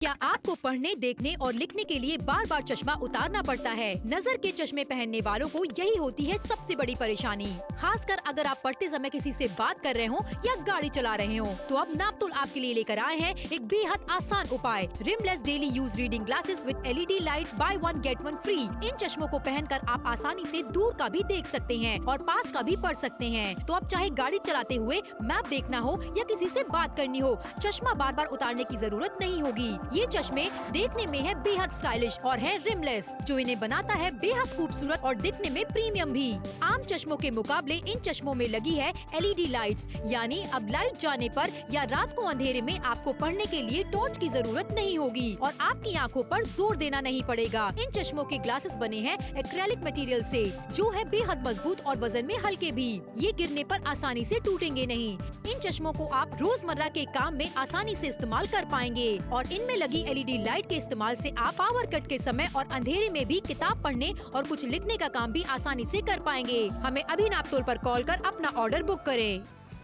क्या आपको पढ़ने, देखने और लिखने के लिए बार बार चश्मा उतारना पड़ता है? नजर के चश्मे पहनने वालों को यही होती है सबसे बड़ी परेशानी। खासकर अगर आप पढ़ते समय किसी से बात कर रहे हो या गाड़ी चला रहे हो, तो अब नापतोल आपके लिए लेकर आए हैं एक बेहद आसान उपाय, rimless daily use reading glasses with LED light buy one get one free. इन चश्मों को पहनकर आप आसानी से दूर का भी देख सकते हैं और पास का भी पढ़ सकते हैं। तो अब चाहे गाड़ी चलाते हुए मैप देखना हो या किसी से बात करनी हो, चश्मा बार बार उतारने की जरूरत नहीं होगी। ये चश्मे देखने में है बेहद स्टाइलिश और है रिमलेस, जो इन्हें बनाता है बेहद खूबसूरत और दिखने में प्रीमियम भी। आम चश्मों के मुकाबले इन चश्मों में लगी है LED लाइट्स, यानी अब लाइट जाने पर या रात को अंधेरे में आपको पढ़ने के लिए टॉर्च की जरूरत नहीं होगी और आपकी आंखों पर जोर देना नहीं पड़ेगा। इन चश्मों के ग्लासेस बने हैं एक्रेलिक मटेरियल से, जो है बेहद मजबूत और वजन में हल्के भी। ये गिरने पर आसानी से टूटेंगे नहीं। इन चश्मों को आप रोजमर्रा के काम में आसानी से इस्तेमाल कर पाएंगे और इनमें लगी LED लाइट के इस्तेमाल से आप पावर कट के समय और अंधेरे में भी किताब पढ़ने और कुछ लिखने का काम भी आसानी से कर पाएंगे। हमें अभी नापतोल पर कॉल कर अपना ऑर्डर बुक करें।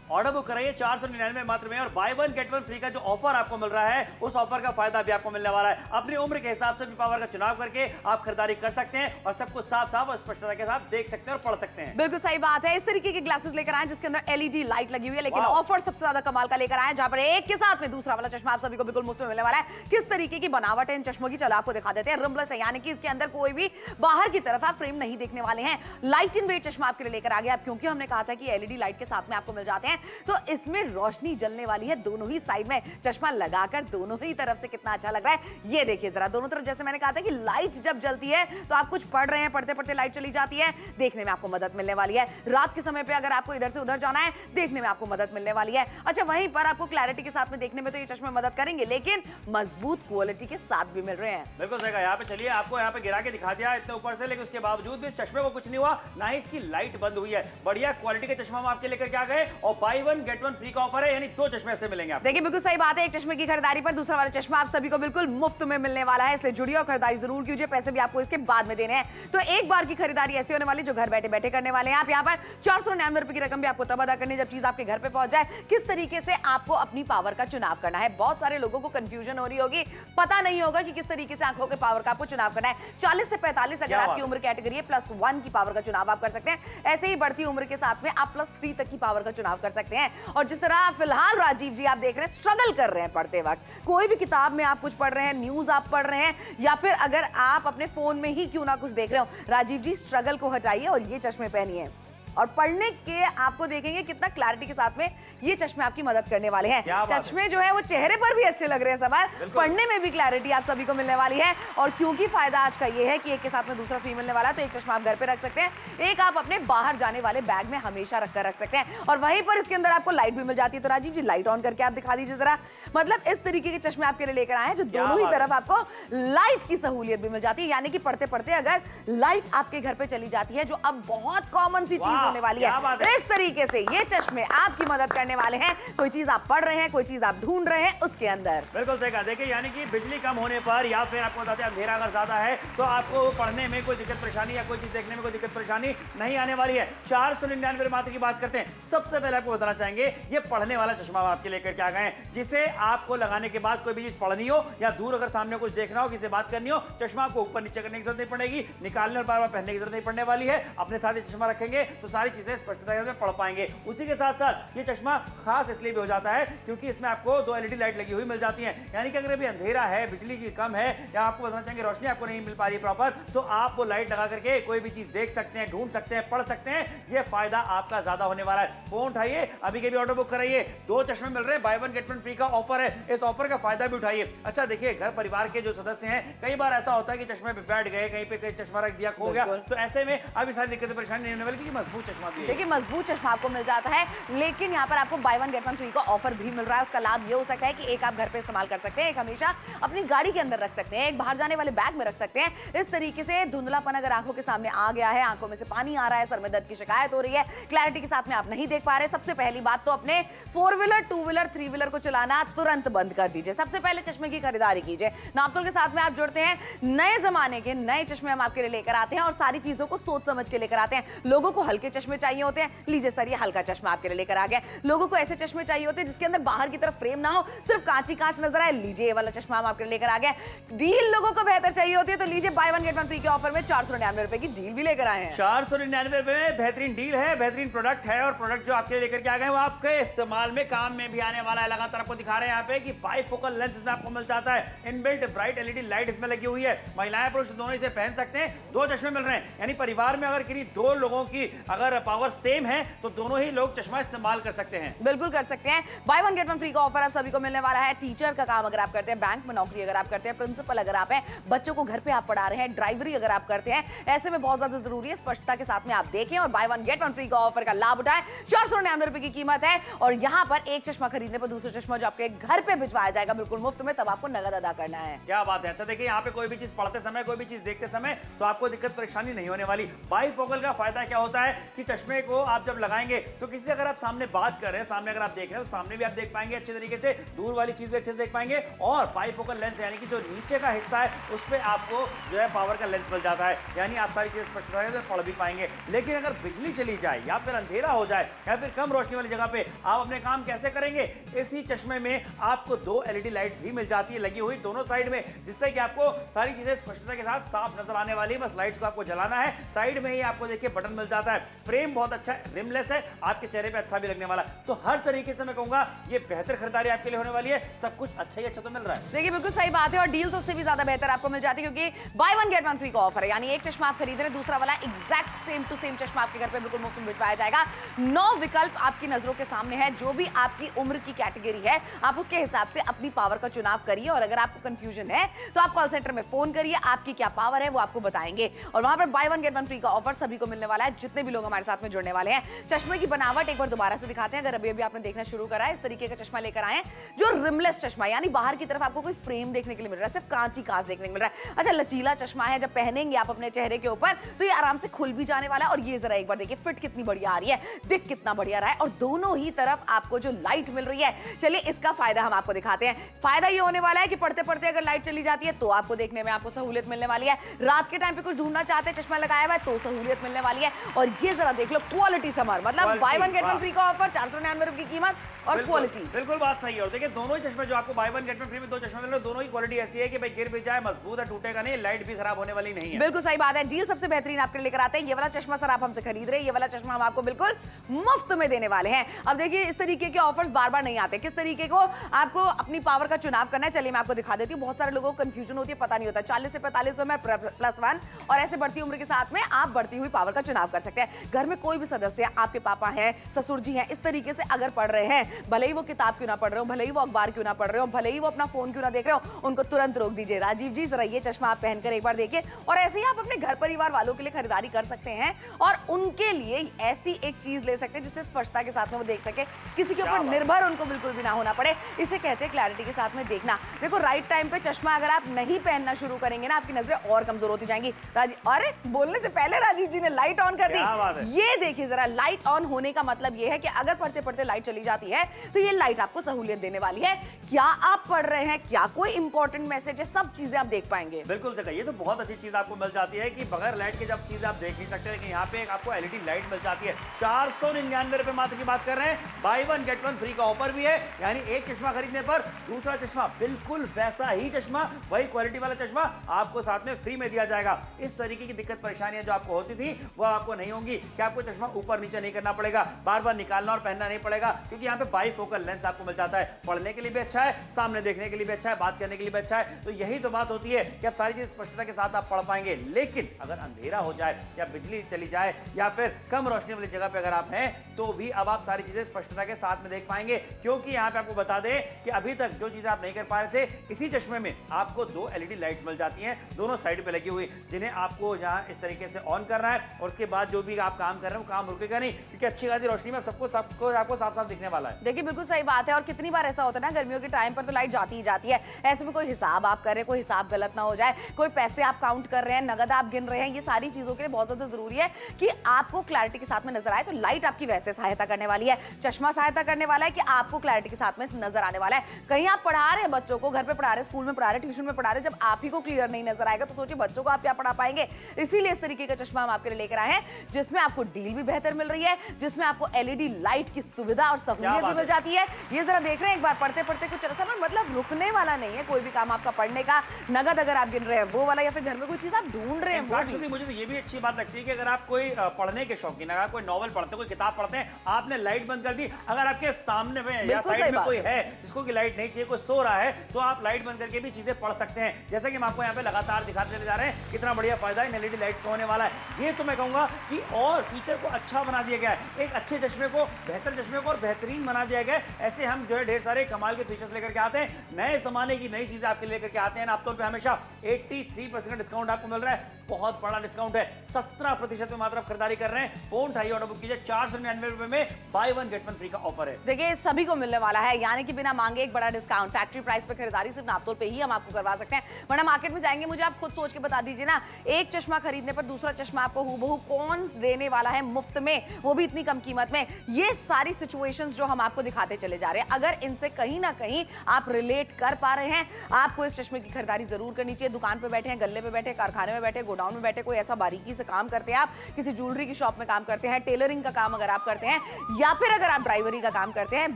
ऑर्डर बुक कराइए 499 मात्र में और bye one get one free का जो ऑफर आपको मिल रहा है, उस ऑफर का फायदा भी आपको मिलने वाला है। अपनी उम्र के हिसाब से भी पावर का चुनाव करके आप खरीदारी कर सकते हैं और सब कुछ साफ साफ और स्पष्टता के साथ देख सकते हैं और पढ़ सकते हैं। बिल्कुल सही बात है। इस तरीके के ग्लासेस लेकर आए जिसके अंदर LED लाइट लगी हुई है, लेकिन ऑफर सबसे ज्यादा कमाल का लेकर आए, जहां पर एक के साथ में दूसरा वाला चश्मा आप सभी को बिल्कुल मुफ्त में मिलने वाला है। किस तरीके की बनावट है इन चश्मों की, चलो आपको दिखा देते हैं। रिमलेस है, यानी कि इसके अंदर कोई भी बाहर की तरफ आप फ्रेम नहीं देखने वाले हैं। लाइट इन वेट चश्मा आपके लिए लेकर आ गया, क्योंकि हमने कहा था कि LED लाइट के साथ में आपको मिल जाते हैं, तो इसमें रोशनी जलने वाली है दोनों ही साइड में। चश्मा लगाकर दोनों ही तरफ से कितना अच्छा लग रहा है, ये देखिए जरा। दोनों तरफ, जैसे मैंने कहा था कि लाइट जब जलती है तो आप कुछ पढ़ रहे हैं, पढ़ते पढ़ते लाइट चली जाती है, देखने में आपको मदद मिलने वाली है। रात के समय पे अगर आपको इधर से उधर जाना है, देखने में आपको मदद मिलने वाली है। अच्छा, वहीं पर आपको क्लैरिटी के साथ में देखने में तो ये चश्मे मदद करेंगे, लेकिन मजबूत क्वालिटी के साथ भी मिल रहे हैं। बिल्कुल सही कहा। यहाँ पे चलिए, आपको यहाँ पे गिरा के दिखा दिया इतने ऊपर से, लेकिन उसके बावजूद भी इस चश्मे को कुछ नहीं हुआ, ना ही इसकी लाइट बंद हुई है। बढ़िया क्वालिटी के चश्मा हम आपके लेकर के आ गए और bye one get one free का ऑफर है, यानी दो चश्मे ऐसे मिलेंगे आपको। देखिए बिल्कुल सही बात है, एक चश्मे की खरीदारी पर दूसरा वाला चश्मा आप सभी को बिल्कुल मुफ्त में मिलने वाला है, इसलिए जुड़िए और खरीदारी जरूर कीजिए। पैसे भी आपको इसके बाद में देने हैं। तो एक बार की खरीदारी ऐसी होने वाली जो घर बैठे बैठे करने वाले हैं आप। यहाँ पर 499 रुपए की रकम भी आपको तब अदा करनी जब चीज आपके घर पे पहुंच जाए। किस तरीके से आपको अपनी पावर का चुनाव करना है, बहुत सारे लोगों को कंफ्यूजन हो रही होगी, पता नहीं होगा कि किस तरीके से आंखों के पावर का आपको चुनाव करना है। 40 से 45 अगर आपकी उम्र कैटेगरी है, +1 की पावर का चुनाव आप कर सकते हैं। ऐसे ही बढ़ती उम्र के साथ में आप +3 तक की पावर का चुनाव कर सकते हैं। और जिस तरह फिलहाल राजीव जी आप देख रहे हैं, स्ट्रगल कर रहे हैं पढ़ते वक्त, कोई भी किताब में आप कुछ पढ़ रहे हैं, न्यूज आप पढ़ रहे हैं, या फिर अगर आप अपने फोन में ही क्यों ना कुछ देख रहे हो, राजीव जी स्ट्रगल को हटाइए और ये चश्मे पहनिए और पढ़ने के आपको देखेंगे कितना क्लैरिटी के साथ में ये चश्मे आपकी मदद करने वाले हैं। चश्मे जो है वो चेहरे पर भी अच्छे लग रहे हैं सवार, पढ़ने में भी क्लैरिटी आप सभी को मिलने वाली है। और क्योंकि फायदा आज का ये है कि एक के साथ में दूसरा फ्री मिलने वाला है, तो एक चश्मा आप घर पे रख सकते हैं, एक आप अपने बाहर जाने वाले बैग में हमेशा रखकर रख सकते हैं। और वहीं पर इसके अंदर आपको लाइट भी मिल जाती है। तो राजीव जी लाइट ऑन करके आप दिखा दीजिए जरा। मतलब इस तरीके के चश्मे आपके लिए लेकर आए हैं जो दोनों ही तरफ आपको लाइट की सहूलियत भी मिल जाती है, यानी कि पढ़ते पढ़ते अगर लाइट आपके घर पे चली जाती है, जो अब बहुत कॉमन सी चीज होने वाली है, इस तरीके से ये चश्मे आपकी मदद करने वाले हैं। कोई चीज आप पढ़ रहे हैं, कोई चीज आप ढूंढ रहे हैं उसके अंदर। बिल्कुल सही कहा। देखिए, यानी कि बिजली कम होने पर या फिर आपको बताते हैं अंधेरा अगर ज्यादा है, तो आपको पढ़ने में कोई दिक्कत परेशानी या कोई चीज देखने में कोई दिक्कत परेशानी नहीं आने वाली है। 499 मात्र की बात करते हैं। सबसे पहले आपको बताना चाहेंगे, ये पढ़ने वाला चश्मा हम आपके लेकर के आ गए हैं, जिसे आपको लगाने के बाद कोई भी चीज पढ़नी हो या दूर अगर सामने कुछ देखना हो, किसी बात करनी हो, चश्मा आपको ऊपर नीचे करने की जरूरत नहीं पड़ेगी, निकालने और बार बार पहनने की जरूरत नहीं पड़ने वाली है। अपने साथ चश्मा रखेंगे तो सारी चीजें स्पष्टता से पढ़ पाएंगे। उसी के साथ साथ ये चश्मा खास इसलिए भी हो जाता है क्योंकि इसमें आपको 2 LED लाइट लगी हुई मिल जाती है, यानी कि अगर अभी अंधेरा है, बिजली की कम है, या आपको बताना चाहेंगे रोशनी आपको नहीं मिल पा रही है प्रॉपर, तो आप वो लाइट लगा करके कोई भी चीज देख सकते हैं, ढूंढ सकते हैं, पढ़ सकते हैं। ये फायदा आपका ज्यादा होने वाला है। फोन उठाइए, अभी के भी ऑर्डर बुक कराइए। 2 चश्मे मिल रहे हैं, bye one get one free का ऑफर है, इस ऑफर का फायदा भी उठाइए। अच्छा देखिए, घर परिवार के जो सदस्य हैं, कई बार ऐसा होता है कि चश्मे पे बैठ गए, कहीं पे चश्मा रख दिया, खो गया, तो ऐसे में अभी सारी दिक्कतें परेशानी नहीं होने वाली, क्योंकि मजबूत चश्मा भी है। देखिए मजबूत चश्मा आपको मिल जाता है, लेकिन यहाँ पर आपको bye one get one free का ऑफर भी मिल रहा है। उसका लाभ ये हो सकता है कि एक आप घर पे इस्तेमाल कर सकते हैं, एक हमेशा अपनी गाड़ी के अंदर रख सकते हैं, एक बाहर जाने वाले बैग में रख सकते हैं। इस तरीके से धुंधलापन अगर आंखों के सामने आ गया है, आंखों में से पानी आ रहा है, सर में दर्द की शिकायत हो रही है, क्लैरिटी के साथ में आप नहीं देख पा रहे, सबसे पहली बात तो अपने 4 व्हीलर 2 व्हीलर 3 व्हीलर को चलाना तुरंत बंद कर दीजिए। सबसे पहले चश्मे की खरीदारी कीजिए। नापतोल के साथ में आप जुड़ते हैं, नए जमाने के नए चश्मे हम आपके लिए लेकर आते हैं और सारी चीजों को सोच समझ के लेकर आते हैं। लोगों को हल्के चश्मे चाहिए होते हैं, लीजिए सर ये हल्का चश्मा आपके लिए लेकर आ गया। लोगों को ऐसे चश्मे चाहिए होते हैं जिसके अंदर बाहर की तरफ फ्रेम ना हो, सिर्फ कांच ही कांच नजर आए, लीजिए ये वाला चश्मा हम आपके लिए लेकर आ गए। डील लोगों को बेहतर चाहिए होती है तो लीजिए bye one get one free के ऑफर में 499 रुपए की डील भी लेकर आए हैं। 499 रुपए में बेहतरीन डील है, बेहतरीन प्रोडक्ट है, और प्रोडक्ट जो आपके लिए लेकर के आ गए वो आपके इस्तेमाल में काम में भी आने वाला है। लगातार आपको दिखा रहे हैं यहाँ पे कि बाइफोकल लेंस इसमें आपको मिल जाता है, इनबिल्ट ब्राइट एलईडी लाइट इसमें लगी हुई है, महिलाएं पुरुष दोनों इसे पहन सकते हैं, 2 चश्मे मिल रहे हैं, यानी परिवार में अगर किसी 2 लोगों की अगर पावर सेम है तो दोनों ही लोग चश्मा इस्तेमाल कर सकते हैं। बिल्कुल कर सकते हैं। Bye one get one free का ऑफर आप सभी को मिलने वाला है। टीचर का काम अगर आप करते हैं, बैंक में नौकरी अगर आप करते हैं, प्रिंसिपल अगर आप हैं, बच्चों को घर पे आप पढ़ा रहे हैं, ड्राइवरी अगर आप करते हैं, ऐसे में बहुत ज्यादा जरूरी है स्पष्टता के साथ में आप देखें और bye one get one free का ऑफर का लाभ उठाएं। 499 रुपए की कीमत है और यहाँ पर एक चश्मा खरीदने पर दूसरा चश्मा जो आपके घर पे भिजवाया जाएगा बिल्कुल मुफ्त में, तब आपको नगद अदा करना है। क्या बात है। अच्छा देखिए, यहाँ पे कोई भी चीज पढ़ते समय, कोई भी चीज देखते समय तो आपको दिक्कत परेशानी नहीं होने वाली। बाइफोकल का फायदा क्या होता है कि चश्मे को आप जब लगाएंगे तो किसी अगर आप सामने बात कर रहे हैं, सामने अगर आप देख रहे हैं तो सामने भी आप देख पाएंगे अच्छे तरीके से, दूर वाली चीज भी अच्छे से देख पाएंगे, और बाइफोकल लेंस यानी कि जो नीचे का हिस्सा है उस पर आपको जो है पावर का लेंस मिल जाता है, यानी आप सारी चीजें स्पष्टता से पढ़ भी पाएंगे। लेकिन अगर बिजली चली जाए या फिर अंधेरा हो जाए या फिर कम रोशनी वाली जगह पे आप अपने काम कैसे करेंगे? इसी चश्मे में आपको 2 एलईडी लाइट भी मिल जाती है लगी हुई दोनों साइड में, जिससे कि आपको सारी चीजें स्पष्टता के साथ साफ नजर आने वाली है। बस लाइट्स को आपको जलाना है, साइड में ही आपको देखिए बटन मिल जाता है। फ्रेम बहुत अच्छा है, रिमलेस है, आपके चेहरे पे अच्छा भी लगने वाला। तो हर तरीके से मैं कहूंगा ये बेहतर खरीदारी आपके लिए होने वाली है। सब कुछ अच्छा ही अच्छा तो मिल रहा है। देखिए बिल्कुल सही बात है, और डील तो उससे भी ज्यादा बेहतर आपको मिल जाती है क्योंकि bye one get one free का ऑफर है, यानी एक चश्मा आप खरीद रहे हैं, दूसरा वाला एग्जैक्ट सेम टू सेम चश्मा आपके घर पे बिल्कुल मुफ्त में भिजवाया जाएगा। 9 विकल्प आपकी नजरों के सामने है, जो भी आपकी उम्र की कैटेगरी है आप उसके हिसाब से अपनी पावर का चुनाव करिए, और अगर आपको कंफ्यूजन है तो आप कॉल सेंटर में फोन करिए, आपकी क्या पावर है वो आपको बताएंगे, और वहां पर bye one get one free का ऑफर सभी को मिलने वाला है जितने भी लोग हमारे साथ में जुड़ने वाले हैं। चश्मे की बनावट एक बार दोबारा से दिखाते हैं, अगर अभी अभी आपने देखना शुरू करा है, इस तरीके का चश्मा लेकर आए हैं जो रिमलेस चश्मा, यानी बाहर की तरफ आपको कोई फ्रेम देखने के लिए मिल रहा है, सिर्फ कांच ही कांच देखने को मिल रहा है। अच्छा लचीला चश्मा है, जब पहनेंगे आप अपने चेहरे के ऊपर तो ये आराम से खुल भी जाने वाला है, और ये जरा एक बार देखिए फिट कितनी बढ़िया आ रही है, दिख कितना बढ़िया रहा है, और दोनों ही तरफ आपको जो लाइट मिल रही है। चलिए इसका फायदा हम आपको दिखाते हैं। फायदा ये होने वाला है कि पढ़ते पढ़ते अगर लाइट चली जाती है तो आपको देखने में आपको सहूलियत मिलने वाली है, रात के टाइम पे कुछ ढूंढना चाहते हैं, चश्मा लगाया हुआ है तो सहूलियत मिलने वाली है। और ये जरा देख लो क्वालिटी समर, मतलब bye one get one free का ऑफर, 499 रुपए की कीमत और क्वालिटी। बिल्कुल बात सही है। और देखिए दोनों ही चश्मे जो आपको bye one get one free में 2 चश्मे मिल रहे हैं, दोनों ही क्वालिटी ऐसी है कि भाई गिर भी जाए मजबूत है, टूटेगा नहीं, लाइट भी खराब होने वाली नहीं है। बिल्कुल सही बात है। डील सबसे बेहतरीन आपके लिए लेकर आते हैं। ये वाला चश्मा सर आप हमसे खरीद रहे हैं, ये वाला चश्मा हम आपको बिल्कुल मुफ्त में देने वाले हैं। अब देखिए इस तरीके के ऑफर्स बार बार नहीं आते, किस तरीके को आपको अपनी पावर का चुनाव करना है चलिए मैं आपको दिखा देती हूँ। बहुत सारे लोगों को कंफ्यूजन होती है, पता नहीं होता। 40 से 45 में +1 और ऐसे बढ़ती उम्र के साथ में आप बढ़ती हुई पावर का चुनाव कर सकते हैं। घर में कोई भी सदस्य, आपके पापा हैं, ससुर जी हैं, इस तरीके से अगर पढ़ रहे हैं, भले ही वो किताब क्यों ना पढ़ रहे हो, भले ही वो अखबार क्यों ना पढ़ रहे हो, भले ही वो अपना फोन क्यों ना देख रहे हो, उनको तुरंत रोक दीजिए। राजीव जी जरा ये चश्मा आप पहनकर एक बार देखिए, और ऐसे ही आप अपने घर परिवार वालों के लिए खरीदारी कर सकते हैं और उनके लिए ऐसी एक चीज ले सकते हैं जिससे स्पष्टता के साथ में वो देख सके, किसी के ऊपर निर्भर उनको बिल्कुल भी ना होना पड़े। इसे कहते हैं क्लैरिटी के साथ में देखना। देखो राइट टाइम पे चश्मा अगर आप नहीं पहनना शुरू करेंगे ना, आपकी नजरें और कमजोर होती जाएंगी। राजीव, अरे बोलने से पहले राजीव जी ने लाइट ऑन कर दी। ये देखिए जरा, लाइट ऑन होने का मतलब ये है कि अगर पढ़ते पढ़ते लाइट चली जाती है तो ये लाइट आपको सहूलियत देने वाली है। क्या आप पढ़ रहे हैं, क्या कोई इंपॉर्टेंट मैसेज है, सब चीजें आप देख पाएंगे। बिल्कुल सही। ये तो बहुत अच्छी चीज आपको मिल जाती है कि बगैर लाइट के जब चीज आप देख नहीं सकते, लेकिन यहाँ पे आपको एलईडी लाइट मिल जाती है। 499 रुपए मात्र की बात कर रहे हैं। Bye one get one free का ऑफर भी है, यानी एक चश्मा खरीदने पर दूसरा चश्मा बिल्कुल वैसा ही चश्मा, वही क्वालिटी वाला चश्मा आपको साथ में फ्री में दिया जाएगा। इस तरीके की दिक्कत परेशानियां जो आपको होती थी वो आपको नहीं होंगी कि आपको चश्मा ऊपर नीचे नहीं करना पड़ेगा, बार बार निकालना और पहनना नहीं पड़ेगा, क्योंकि यहाँ पे बाइफोकल लेंस आपको मिल जाता है। पढ़ने के लिए भी अच्छा है, सामने देखने के लिए भी अच्छा है, बात करने के लिए भी अच्छा है। तो यही तो बात होती है कि आप सारी चीज स्पष्टता के साथ आप पढ़ पाएंगे। लेकिन अगर अंधेरा हो जाए या बिजली चली जाए या फिर कम रोशनी वाली जगह पे अगर आप हैं तो भी अब आप सारी चीजें स्पष्टता के साथ में देख पाएंगे, क्योंकि यहाँ पे आपको बता दें कि अभी तक जो चीजें आप नहीं कर पा रहे थे, इसी चश्मे में आपको 2 एलईडी लाइट्स मिल जाती हैं दोनों साइड पे लगी हुई, जिन्हें आपको यहाँ इस तरीके से ऑन करना है और उसके बाद जो भी आप काम कर रहे हो काम रुकेगा नहीं, क्योंकि अच्छी खासी रोशनी में सबको आपको साफ साफ दिखने वाला है। देखिए बिल्कुल सही बात है। और कितनी बार ऐसा होता है ना, गर्मियों के टाइम पर तो लाइट जाती ही जाती है, ऐसे में कोई हिसाब आप कर रहे हैं, कोई हिसाब गलत ना हो जाए, कोई पैसे आप काउंट कर रहे हैं, नगद आप गिन रहे हैं, ये सारी चीजों के लिए बहुत ज्यादा जरूरी है कि आपको क्लैरिटी के साथ में नजर आए। तो लाइट आपकी वैसे सहायता करने वाली है, चश्मा सहायता करने वाला है कि आपको क्लैरिटी के साथ में नजर आने वाला है। कहीं आप पढ़ा रहे हैं बच्चों को, घर पे पढ़ा रहे हैं, स्कूल में पढ़ा रहे हैं, ट्यूशन में पढ़ा रहे हैं, जब आप ही को क्लियर नहीं नजर आएगा तो सोचिए बच्चों को आप क्या पढ़ा पाएंगे। इसीलिए इस तरीके का चश्मा हम आपके लिए लेकर आए हैं जिसमें जिसमें आपको डील भी बेहतर मिल रही है, जिसमें आपको एलईडी लाइट की सुविधा और सहूलियत भी मिल जाती है। ये जरा देख रहे हैं एक बार, पढ़ते पढ़ते कुछ ऐसा मतलब रुकने वाला नहीं है कोई भी काम आपका पढ़ने का, नगद अगर आप गिन रहे हैं वो वाला, या फिर घर में कोई चीज आप ढूंढ रहे हैं वो भी। मुझे तो ये भी अच्छी बात लगती है कि अगर आप कोई पढ़ने के शौकीन, अगर कोई नॉवल पढ़ते हैं, कोई किताब पढ़ते हैं, आपने लाइट बंद कर दी, अगर आपके सामने में या साइड में कोई है जिसको की लाइट नहीं चाहिए, कोई सो रहा है, तो आप लाइट बंद करके भी चीजें पढ़ सकते हैं। जैसे कि हम आपको यहाँ पे लगातार दिखाते चले जा रहे हैं कितना बढ़िया फायदा इन एलईडी लाइट्स का होने वाला है। ये तो मैं कहूंगा कि और फीचर को अच्छा बना दिया गया है, एक अच्छे चश्मे को, बेहतर चश्मे को और बेहतरीन बना दिया गया है। ऐसे हम जो है ढेर सारे कमाल के फीचर्स लेकर के आते हैं, नए जमाने की नई चीजें आपके लेकर के आते हैं। आप तौर पे हमेशा 83% डिस्काउंट आपको मिल रहा है, बहुत बड़ा डिस्काउंट है, 17% में मात्र आप खरीदारी कर रहे हैं। फोन उठाइए, ऑर्डर बुक कीजिए, 499 रुपए में बाय 1 गेट 1 फ्री का ऑफर है। देखिए सभी को मिलने वाला है, यानी कि बिना मांगे एक बड़ा डिस्काउंट, फैक्ट्री प्राइस पे खरीदारी सिर्फ नापतोल पे ही हम आपको करवा सकते हैं। वरना मार्केट में जाएंगे, मुझे आप खुद सोच के बता दीजिए ना, एक चश्मा खरीदने पर दूसरा चश्मा आपको हूबहू कौन देने वाला है मुफ्त में, वो भी इतनी कम कीमत में। ये सारी सिचुएशंस जो हम आपको दिखाते चले जा रहे हैं, अगर इनसे कहीं ना कहीं आप रिलेट कर पा रहे हैं, आपको इस चश्मे की खरीदारी जरूर करनी चाहिए। दुकान पे बैठे हैं, गल्ले पे बैठे, कारखाने में बैठे, गोडाउन में बैठे, कोई ऐसा बारीकी से काम करते हैं, आप किसी ज्वेलरी की शॉप में काम करते हैं, टेलरिंग का काम अगर आप करते हैं, या फिर अगर आप ड्राइवरी का काम करते हैं,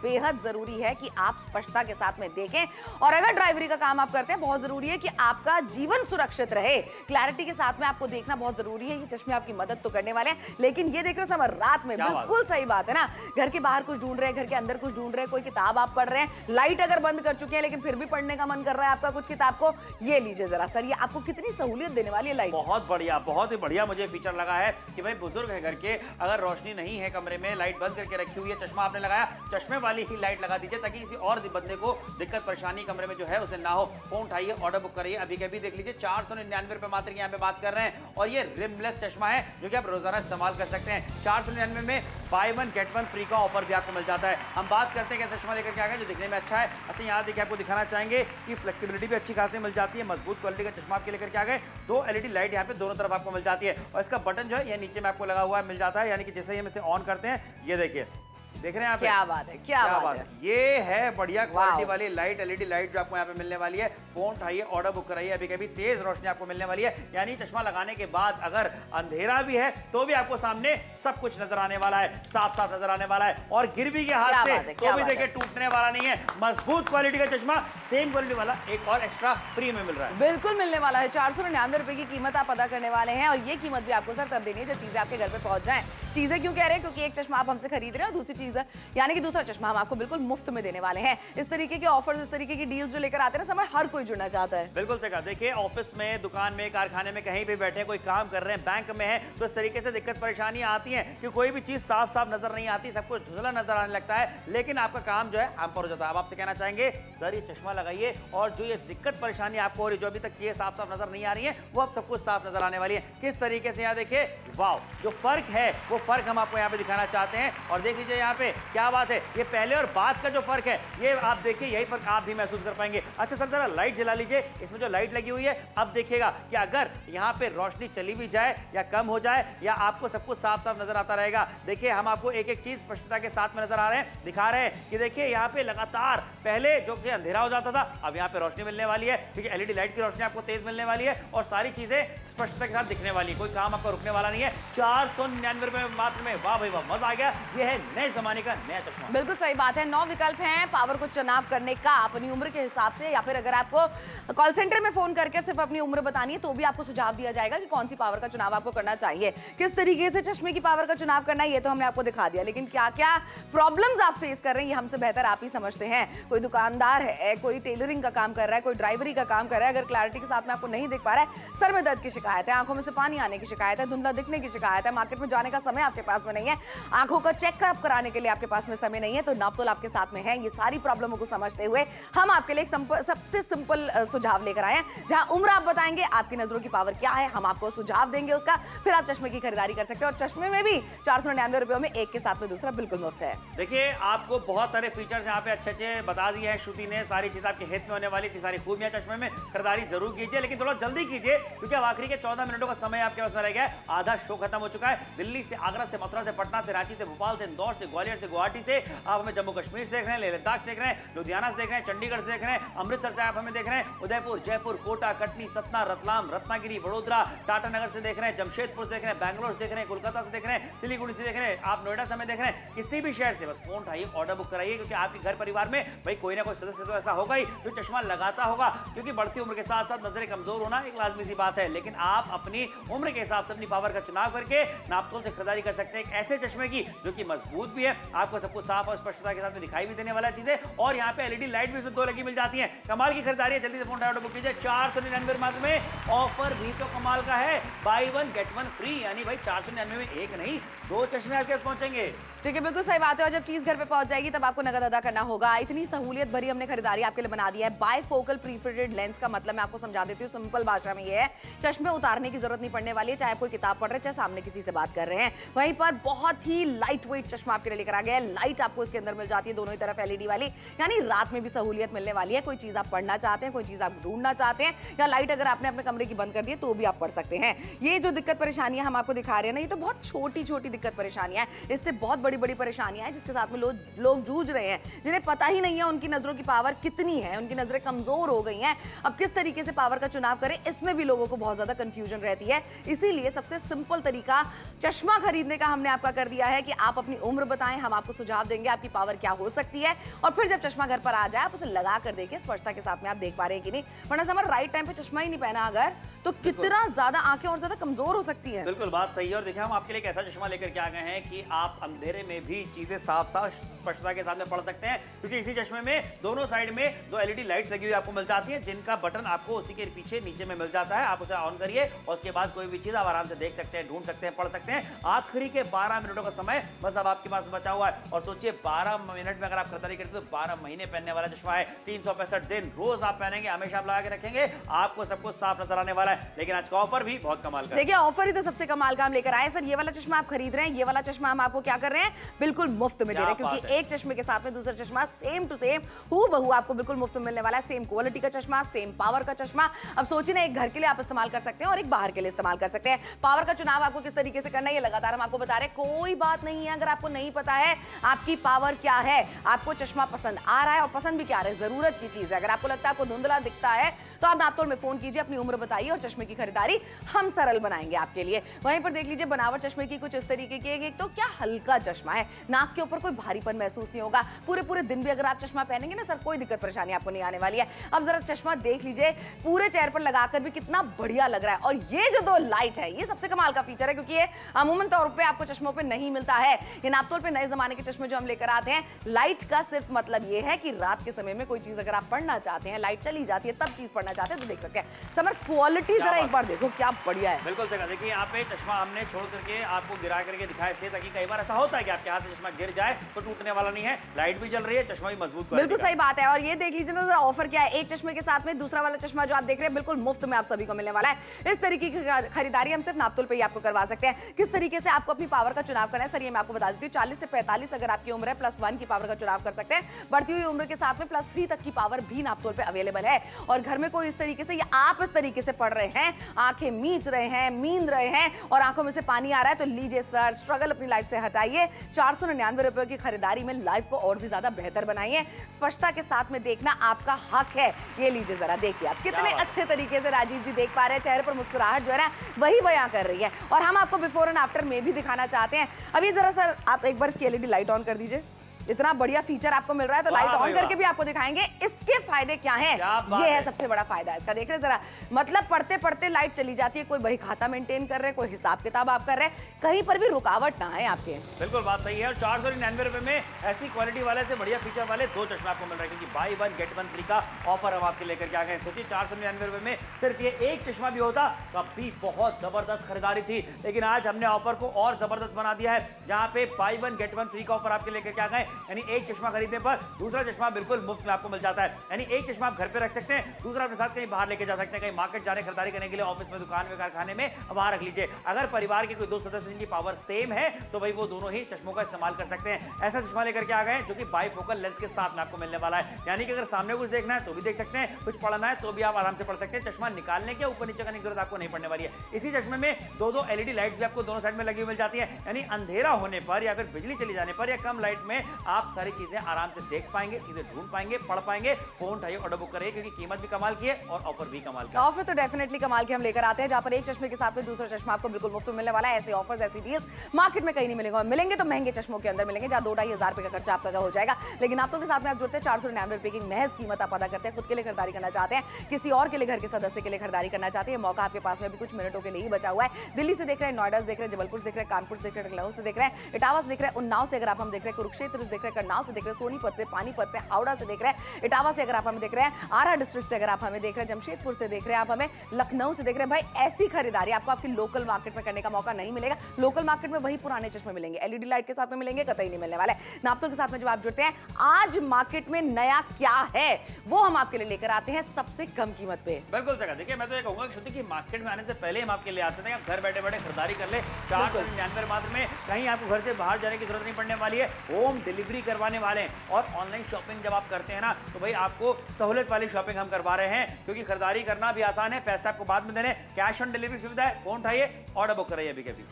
बेहद जरूरी है कि आप स्पष्टता के साथ में देखें। और अगर ड्राइवरी का काम आप करते हैं, बहुत जरूरी है कि आपका जीवन सुरक्षित रहे, क्लैरिटी के साथ में आपको देखना बहुत जरूरी है। ये चश्मे आपकी मदद तो करने वाले हैं, लेकिन ये देख रहे हो समर, रात में बिल्कुल सही बात है ना, घर के बाहर कुछ ढूंढ रहे हैं, घर के अंदर कुछ ढूंढ रहे हैं, कोई किताब आप पढ़ रहे हैं, लाइट अगर बंद कर चुके हैं लेकिन फिर भी पढ़ने का मन कर रहा है आपका कुछ किताब को, ये लीजिए जरा सर, ये आपको कितनी सहूलियत देने वाली है लाइट। बहुत बढ़िया, बहुत ही बढ़िया मुझे फीचर लगा है कि भाई बुजुर्ग है घर के, अगर रोशनी नहीं है कमरे में, लाइट बंद करके रखी हुई है, चश्मा आपने लगाया, चश्मे वाली ही लाइट लगा दीजिए ताकि किसी और बंदे को दिक्कत परेशानी कमरे में जो है उसे ना हो। फोन उठाइए, ऑर्डर बुक करिए, अभी के अभी देख लीजिए 499 रुपए मात्र यहाँ पे बात कर रहे हैं। और ये रिमलेस चश्मा है जो कि आप रोजाना इस्तेमाल कर सकते हैं। 499 में बाय 1 गेट 1 फ्री का ऑफर भी आपको मिल जाता है। हम बात करते हैं कि चश्मा लेकर के आ गए जो दिखने में अच्छा है। अच्छा, यहाँ देखिए आपको दिखाना चाहेंगे कि फ्लेक्सिबिलिटी भी अच्छी खासी मिल जाती है, मजबूत क्वालिटी का चश्मा आपके लेकर के आ गए। 2 एलईडी लाइट यहाँ पे दोनों तरफ आपको मिल जाती है, और इसका बटन जो है ये नीचे में आपको लगा हुआ मिल जाता है, यानी कि जैसे ही हम इसे ऑन करते हैं, ये देखिए, देख रहे हैं आप, क्या बात है, क्या बात है। ये है बढ़िया क्वालिटी वाली लाइट, एलईडी लाइट जो आपको यहाँ पे मिलने वाली है। फोन उठाइए, ऑर्डर बुक कराइए, अभी कभी तेज रोशनी आपको मिलने वाली है, यानी चश्मा लगाने के बाद अगर अंधेरा भी है तो भी आपको सामने सब कुछ नजर आने वाला है, साफ साफ नजर आने वाला है, और गिर भी गया हाथ से तो भी देखिए टूटने वाला नहीं है। मजबूत क्वालिटी का चश्मा, सेम क्वालिटी वाला एक और एक्स्ट्रा फ्री में मिल रहा है। बिल्कुल मिलने वाला है, 499 रुपए की कीमत आप अदा करने वाले हैं, और ये कीमत भी आपको सर तब देनी है जब चीजें आपके घर पे पहुंच जाएं। चीजें क्यों कह रहे हैं, क्योंकि एक चश्मा आप हमसे खरीद रहे हैं और दूसरी चीज यानी कि दूसरा चश्मा हम आपको बिल्कुल मुफ्त में देने वाले हैं। इस तरीके के ऑफर्स, इस तरीके की डील्स जो लेकर आते हैं समय, हर कोई जुड़ना चाहता है। बिल्कुल सही कहा। देखिए ऑफिस में, दुकान में, कारखाने में, कहीं भी बैठे कोई काम कर रहे हैं, बैंक में है, तो इस तरीके से दिक्कत परेशानियां आती हैं कि कोई भी चीज साफ साफ नजर नहीं आती, सब कुछ धुंधला नजर आने लगता है, लेकिन आपका काम जो है हम पर हो जाता है। अब आपसे कहना चाहेंगे सर ये चश्मा लगाइए और जो ये दिक्कत परेशानी आपको हो रही, जो अभी तक चीजें साफ साफ नजर नहीं आ रही है, वो अब सब कुछ साफ नजर आने वाली है। किस तरीके से यहाँ देखिए, वाह, जो फर्क है वो फर्क हम आपको यहाँ पे दिखाना चाहते हैं। और देख लीजिए यहाँ पे क्या बात है, ये पहले और बाद का जो फर्क है, ये आप देखिए, यही फर्क आप भी महसूस कर पाएंगे। अच्छा सर जरा लाइट जला लीजिए, इसमें जो लाइट लगी हुई है, अब देखिएगा कि अगर यहाँ पे रोशनी चली भी जाए या कम हो जाए, या आपको सब कुछ साफ साफ नजर आता रहेगा। देखिए हम आपको एक एक चीज स्पष्टता के साथ में नजर आ रहे हैं, दिखा रहे हैं कि देखिए यहाँ पे लगातार पहले जो कि अंधेरा हो जाता था, अब यहाँ पे रोशनी मिलने वाली है, क्योंकि एलईडी लाइट की रोशनी आपको तेज मिलने वाली है, और सारी चीजें स्पष्टता के साथ दिखने वाली है, कोई काम आपका रुकने वाला नहीं है। 499 रुपए मात्र में, वाह भाई वाह, मजा आ गया। ये है नए जमाने का नया चश्मा। बिल्कुल सही बात है। 9 विकल्प हैं पावर को चुनाव करने का अपनी उम्र के हिसाब से, या फिर अगर आपको कॉल सेंटर में फोन करके सिर्फ अपनी उम्र बतानी है तो भी आपको सुझाव दिया जाएगा कि कौन सी पावर का चुनाव आपको करना चाहिए, किस तरीके से चश्मे की पावर का चुनाव करना है, ये तो हमने आपको दिखा दिया, लेकिन क्या क्या प्रॉब्लम्स आप फेस कर रहे हैं ये हमसे बेहतर आप ही समझते हैं। कोई दुकानदार है, कोई टेलरिंग का काम कर रहा है, कोई ड्राइवरी का काम कर रहा है, अगर क्लैरिटी के साथ में आपको नहीं दिख पा रहा है, सर में दर्द की शिकायत है, आंखों में से पानी आने की शिकायत है, धुंधला दिखने की शिकायत है, मार्केट में जाने का समय आपके पास में नहीं है, आंखों का चेकअप कराने के लिए आपके पास में समय नहीं है, तो नापतोल आपके साथ में है। ये सारी प्रॉब्लमों को समझते हुए हम आपके लिए सबसे सिंपल सुझाव लेकर आए हैं, जहां उम्र आप बताएंगे, आपकी नजरों की पावर क्या है, हम आपको सुझाव देंगे उसका, फिर आप चश्मे की खरीदारी कर सकते हैं। और चश्मे में भी 499 रुपए में एक के साथ में दूसरा बिल्कुल मुफ्त है। देखिए आपको बहुत सारे फीचर्स यहाँ पे अच्छे अच्छे बता दिए हैं श्रुति ने, सारी चीज आपके हित में होने वाली थी, सारी खूबियां चश्मे में, खरीदारी जरूर कीजिए, लेकिन थोड़ा जल्दी कीजिए क्योंकि अब आखिरी के 14 मिनटों का समय आपके पास में रह गया है। आधा शो खत्म हो चुका है। दिल्ली से, आगरा से, मथुरा से, पटना से, रांची से, भोपाल से, इंदौर से, ग्वालियर से, गुवाहाटी से, आप हमें जम्मू कश्मीर से देख रहे हैं, लेह लद्दाख से देख रहे हैं, लुधियाना से देख रहे हैं, चंडीगढ़ से देख रहे हैं, अमृतसर से आप हमें देख रहे हैं, उदयपुर, जयपुर, कोटा, कटनी, सतना, रतलाम, रत्नागिरी, वडोदरा, टाटानगर से देख रहे हैं, जमशेदपुर से देख रहे हैं, बैंगलोर से देख रहे हैं, कोलकाता से देख रहे हैं, सिलीगुड़ी से देख रहे हैं, आप नोएडा से हमें देख रहे हैं, किसी भी शहर से बस फोन उठाइए, ऑर्डर बुक कराइए, क्योंकि आपके घर परिवार में भाई कोई ना कोई सदस्य तो ऐसा होगा ही जो चश्मा लगाता होगा, क्योंकि बढ़ती उम्र के साथ साथ नजरें कमजोर होना एक लाजमी सी बात है। लेकिन आप अपनी उम्र के हिसाब से अपनी पावर का चुनाव करके नापतोल से खरीदारी कर सकते हैं एक ऐसे चश्मे की जो कि मजबूत भी है, आपको सब कुछ साफ और स्पष्टता के साथ में दिखाई भी देने वाला चीजें, और यहाँ पे एलईडी लाइट भी इसमें 2 लगी मिल जाती है। कमाल की खरीदारी है, जल्दी से फोन उठाओ, बुक कीजिए। 499 मात्र में ऑफर भी तो कमाल का है, बाई 1 गेट 1 फ्री, यानी भाई 499 में एक नहीं 2 चश्मे आपके पास पहुंचेंगे। ठीक है, बिल्कुल सही बात है। और जब चीज घर पे पहुंच जाएगी तब आपको नगद अदा करना होगा। इतनी सहूलियत भरी हमने खरीदारी आपके लिए बना दी है। बायफोकल प्रीफिटेड लेंस का मतलब मैं आपको समझा देती हूँ सिंपल भाषा में, ये है चश्मे उतारने की जरूरत नहीं पड़ने वाली है, चाहे आप कोई किताब पढ़ रहे हैं, चाहे सामने किसी से बात कर रहे हैं। वहीं पर बहुत ही लाइट वेट चश्मा आपके लिए लेकर आ गया है। लाइट आपको इसके अंदर मिल जाती है दोनों ही तरफ एलईडी वाली, यानी रात में भी सहूलियत मिलने वाली है। कोई चीज आप पढ़ना चाहते हैं, कोई चीज आप ढूंढना चाहते हैं, या लाइट अगर आपने अपने कमरे की बंद कर दी है तो भी आप पढ़ सकते हैं। ये जो दिक्कत परेशानियां हम आपको दिखा रहे हैं ना, ये तो बहुत छोटी छोटी दिक्कत परेशानियां हैं, इससे बहुत बड़ी बड़ी परेशानियां हैं जिसके साथ में लोग जूझ रहे हैं, जिन्हें पता ही नहीं है उनकी नजरों की पावर कितनी है, उनकी नजरें कमजोर हो गई हैं। अब किस तरीके से पावर का चुनाव करें, इसमें भी लोगों को बहुत ज्यादा कंफ्यूजन रहती है। इसीलिए सबसे सिंपल तरीका चश्मा खरीदने का हमने आपका कर दिया है कि आप अपनी उम्र बताएं, हम आपको सुझाव देंगे आपकी पावर क्या हो सकती है, और फिर जब चश्मा घर पर आ जाए आप उसे लगा कर देखिए स्पष्टता के साथ में आप देख पा रहे हैं कि नहीं। वरना हमारा राइट टाइम पे चश्मा ही नहीं पहना अगर, तो कितना ज्यादा आंखें और ज्यादा कमजोर हो सकती है। बिल्कुल बात सही है। और देखिए हम आपके लिए एक ऐसा चश्मा लेकर के आ गए हैं कि आप अंधेरे में भी चीजें साफ साफ स्पष्टता के साथ में पढ़ सकते हैं, क्योंकि इसी चश्मे में दोनों साइड में 2 एलईडी लाइट्स लगी हुई आपको मिल जाती हैं, जिनका बटन आपको उसी के पीछे नीचे में मिल जाता है। आप उसे ऑन करिए और उसके बाद कोई भी चीज आप आराम से देख सकते हैं, ढूंढ सकते हैं, पढ़ सकते हैं। आखिरी के 12 मिनटों का समय बस अब आपके पास बचा हुआ है। और सोचिए 12 मिनट में अगर आप खरीदारी करते तो 12 महीने पहनने वाला चश्मा है, 365 दिन रोज आप पहनेंगे, हमेशा आप लगा के रखेंगे, आपको सब कुछ साफ नजर आने वाला है। लेकिन आज का ऑफर भी बहुत कमाल का है। देखिए ऑफर ही तो सबसे कमाल का हम लेकर आए सर। ये वाला चश्मा आप खरीद रहे हैं, ये वाला चश्मा हम आपको क्या कर रहे हैं, बिल्कुल मुफ्त में दे रहे हैं, क्योंकि एक चश्मे के साथ में दूसरा चश्मा सेम टू सेम हूबहू आपको बिल्कुल मुफ्त में मिलने वाला है। सेम क्वालिटी का चश्मा, सेम पावर का चश्मा। अब सोचिए ना, एक घर के लिए आप इस्तेमाल कर सकते हैं और एक बाहर के लिए इस्तेमाल कर सकते हैं। पावर का चुनाव आपको किस तरीके से करना है ये लगातार हम आपको बता रहे हैं। कोई बात नहीं है अगर आपको नहीं पता है आपकी पावर क्या है, आपको चश्मा पसंद आ रहा है, और पसंद भी क्या आ रहा है, जरूरत की चीज है। अगर आपको लगता है आपको धुंधला दिखता है तो आप नापतोल में फोन कीजिए, अपनी उम्र बताइए और चश्मे की खरीदारी हम सरल बनाएंगे आपके लिए। वहीं पर देख लीजिए बनावट चश्मे की कुछ इस तरीके की, एक तो क्या हल्का चश्मा है, नाक के ऊपर कोई भारीपन महसूस नहीं होगा। पूरे दिन भी अगर आप चश्मा पहनेंगे ना सर, कोई दिक्कत परेशानी आपको नहीं आने वाली है। अब जरा चश्मा देख लीजिए, पूरे चेहरे पर लगाकर भी कितना बढ़िया लग रहा है। और ये जो 2 लाइट है, ये सबसे कमाल का फीचर है, क्योंकि ये अमूमन तौर पे आपको चश्मों पे नहीं मिलता है। ये नापतोल पे नए जमाने के चश्मे जो हम लेकर आते हैं, लाइट का सिर्फ मतलब ये है कि रात के समय में कोई चीज अगर आप पढ़ना चाहते हैं, लाइट चली जाती है तब चीज पढ़ना चाहते हैं तो देख सकते हैं। समर क्वालिटी जरा एक बार देखो क्या बढ़िया है। बिल्कुल सही। देखिए यहाँ पे चश्मा हमने छोड़ करके आपको गिरा करके दिखाया इसलिए ताकि कई बार ऐसा होता है कि आपके हाथ से चश्मा गिर जाए तो टूटने वाला नहीं है, लाइट भी जल रही है, चश्मा भी मजबूत है। बिल्कुल सही बात है। और ये देख लीजिए ना जरा ऑफर क्या है, एक चश्मे के साथ में दूसरा वाला चश्मा जो आप देख रहे हैं बिल्कुल मुफ्त में आप सभी को मिलने वाला है। इस तरीके की खरीदारी हम सिर्फ नापतोल पे ही आपको करवा सकते हैं। किस तरीके से आपको अपनी पावर का चुनाव करना है सर, ये मैं आपको बता देती हूँ। 40 से 45 अगर आपकी उम्र है, +1 की पावर का चुनाव कर सकते हैं। बढ़ती हुई उम्र के साथ में +3 तक की पावर भी नापतोल पे अवेलेबल है। और घर में कोई इस तरीके से या आप इस तरीके से पढ़ रहे हैं, आंखें मीच रहे हैं, नींद रहे हैं और आंखों में से पानी आ रहा है, तो लीजिए सर, स्ट्रगल अपनी लाइफ से हटाइए। 499 रुपए की खरीदारी में लाइफ को और भी ज्यादा बेहतर बनाइए। स्पष्टता के साथ में देखना आपका हक है। ये लीजिए जरा देखिए आप कितने अच्छे तरीके से राजीव जी देख पा रहे हैं, चेहरे पर मुस्कुराहट जो है ना वही बयां कर रही है। और हम आपको बिफोर एंड आफ्टर में भी दिखाना चाहते हैं। अभी जरा सर आप एक बार इसकी एलईडी लाइट ऑन कर दीजिए। इतना बढ़िया फीचर आपको मिल रहा है तो लाइट ऑन करके भी आपको दिखाएंगे इसके फायदे क्या हैं। ये है सबसे बड़ा फायदा इसका, देख रहे जरा, मतलब पढ़ते पढ़ते लाइट चली जाती है, कोई बही खाता मेंटेन कर रहे हैं, कोई हिसाब किताब आप कर रहे हैं, कहीं पर भी रुकावट ना है आपके। बिल्कुल बात सही है। और 499 रुपए में ऐसी क्वालिटी वाले से बढ़िया फीचर वाले 2 चश्मे आपको मिल रहे हैं, क्योंकि बाई 1 गेट 1 फ्री का ऑफर हम आपके लेकर के आ गए। सोचिए 499 रुपए में सिर्फ ये एक चश्मा भी होता तब भी बहुत जबरदस्त खरीदारी थी, लेकिन आज हमने ऑफर को और जबरदस्त बना दिया है, जहां पे बाई 1 गेट 1 फ्री का ऑफर आपके लेकर के आ गए। यानी एक चश्मा खरीदने पर दूसरा चश्मा बिल्कुल मुफ्त में आपको मिल जाता है। यानी एक चश्मा आप घर पे रख सकते हैं, दूसरा अपने साथ कहीं बाहर लेके जा सकते हैं, कहीं मार्केट जाने खरीदारी करने के लिए, ऑफिस में, दुकान में, कारखाने में, वहां रख लीजिए। अगर परिवार के कोई दो सदस्य जिनकी पावर सेम है तो भाई वो दोनों ही चश्मों का इस्तेमाल कर सकते हैं। ऐसा चश्मा लेकर के आ गए जो कि बाइफोकल लेंस के साथ में आपको मिलने वाला है, यानी कि अगर सामने कुछ देखना है तो भी देख सकते हैं, कुछ पढ़ना है तो भी आप आराम से पढ़ सकते हैं। चश्मा निकालने के ऊपर नीचे करने की जरूरत आपको नहीं पड़ने वाली है। इसी चश्मे में दो एलईडी लाइट्स भी आपको दोनों साइड में लगी हुई मिल जाती है, यानी अंधेरा होने पर या फिर बिजली चली जाने पर या कम लाइट में आप सारी चीजें आराम से देख पाएंगे, चीजें ढूंढ पाएंगे, पढ़ पाएंगे। फोन उठाइए, ऑर्डर बुक करिए, क्योंकि कीमत भी कमाल की है और ऑफर भी कमाल का है। ऑफर तो डेफिनेटली कमाल के हम लेकर आते हैं, जहां पर एक चश्मे के साथ में दूसरा चश्मा आपको बिल्कुल मुफ्त में मिलने वाला है। ऐसे ऑफर्स, ऐसी डील्स मार्केट में कहीं नहीं मिलेंगे, और मिलेंगे तो महंगे चश्मों के अंदर मिलेंगे, जहां 2-2.5 हजार रुपए का खर्चा आपका हो जाएगा। लेकिन आप तो के साथ में आप जुड़ते हैं 499 रुपए की महज कीमत आप अदा करते हैं, खुद के लिए खरीदारी करना चाहते हैं, किसी और के लिए, घर के सदस्य के लिए खरीदारी करना चाहते हैं, मौका आपके पास में भी कुछ मिनटों के लिए ही बचा हुआ है। दिल्ली से देख रहे हैं, नोएडा से देख रहे हैं, जबलपुर से देख रहे हैं, कानपुर से देख रहे हैं, लखनऊ से देख रहे हैं, इटावा से देख रहे हैं, उन्नाव से अगर आप हम देख रहे हैं, कुरुक्षेत्र से देख रहे हैं, करनाल से देख रहे हैं, सोनीपत से, पानीपत से, हावड़ा से देख रहे हैं, इटावा से अगर आप हमें देख रहे हैं, आरा डिस्ट्रिक्ट से अगर आप हमें देख रहे हैं, जमशेदपुर से देख रहे हैं, आप हमें लखनऊ से देख रहे हैं। भाई ऐसी खरीदारी आपको आपकी लोकल मार्केट में करने का मौका नहीं मिलेगा। लोकल मार्केट में वही पुराने चश्मे मिलेंगे, एलईडी लाइट के साथ में मिलेंगे, कतई नहीं मिलने वाले। नापतोल के साथ में जब आप जुड़ते हैं, आज मार्केट में नया क्या है वो हम आपके लिए लेकर आते हैं सबसे कम कीमत पे। बिल्कुल जगह देखिए, मैं तो ये कहूंगा कि श्रुति की मार्केट में आने से पहले हम आपके लिए आते थे, आप घर बैठे बैठे खरीदारी कर ले 499 मात्र में। कहीं आपको घर से बाहर जाने की जरूरत नहीं पड़ने वाली है, होम डिलीवरी करवाने वाले हैं। और ऑनलाइन शॉपिंग जब आप करते हैं ना, तो भाई आपको सहूलियत वाली शॉपिंग हम करवा रहे हैं, क्योंकि खरीदारी करना भी आसान है, पैसे आपको बाद में देने, कैश ऑन डिलीवरी सुविधा है। फोन उठाइए, ऑर्डर बुक कराइए अभी के अभी।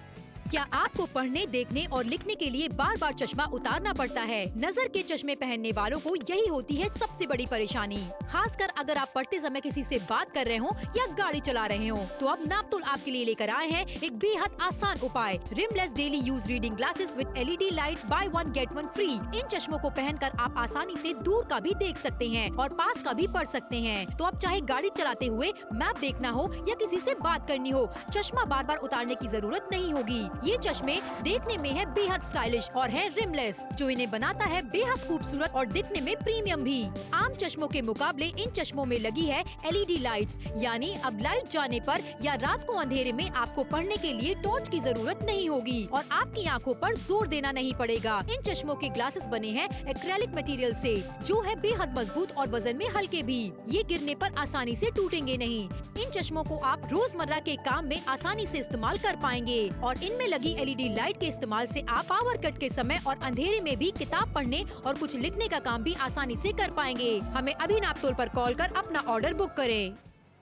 क्या आपको पढ़ने, देखने और लिखने के लिए बार बार चश्मा उतारना पड़ता है? नजर के चश्मे पहनने वालों को यही होती है सबसे बड़ी परेशानी। खासकर अगर आप पढ़ते समय किसी से बात कर रहे हो या गाड़ी चला रहे हो, तो अब नापतोल आपके लिए लेकर आए हैं एक बेहद आसान उपाय, rimless daily use reading glasses with LED light, buy one get one free. इन चश्मों को पहनकर आप आसानी से दूर का भी देख सकते हैं और पास का भी पढ़ सकते हैं। तो अब चाहे गाड़ी चलाते हुए मैप देखना हो या किसी से बात करनी हो, चश्मा बार बार उतारने की जरूरत नहीं होगी। ये चश्मे देखने में है बेहद स्टाइलिश और है रिमलेस, जो इन्हें बनाता है बेहद खूबसूरत और दिखने में प्रीमियम भी। आम चश्मों के मुकाबले इन चश्मों में लगी है एलईडी लाइट्स, यानी अब लाइट जाने पर या रात को अंधेरे में आपको पढ़ने के लिए टॉर्च की जरूरत नहीं होगी और आपकी आंखों पर जोर देना नहीं पड़ेगा। इन चश्मों के ग्लासेस बने हैं एक्रेलिक मटेरियल से, जो है बेहद मजबूत और वजन में हल्के भी। ये गिरने पर आसानी से टूटेंगे नहीं। इन चश्मों को आप रोजमर्रा के काम में आसानी से इस्तेमाल कर पाएंगे और इनमें लगी एलईडी लाइट के इस्तेमाल से आप पावर कट के समय और अंधेरे में भी किताब पढ़ने और कुछ लिखने का काम भी आसानी से कर पाएंगे। हमें अभी नापतोल पर कॉल कर अपना ऑर्डर बुक करें।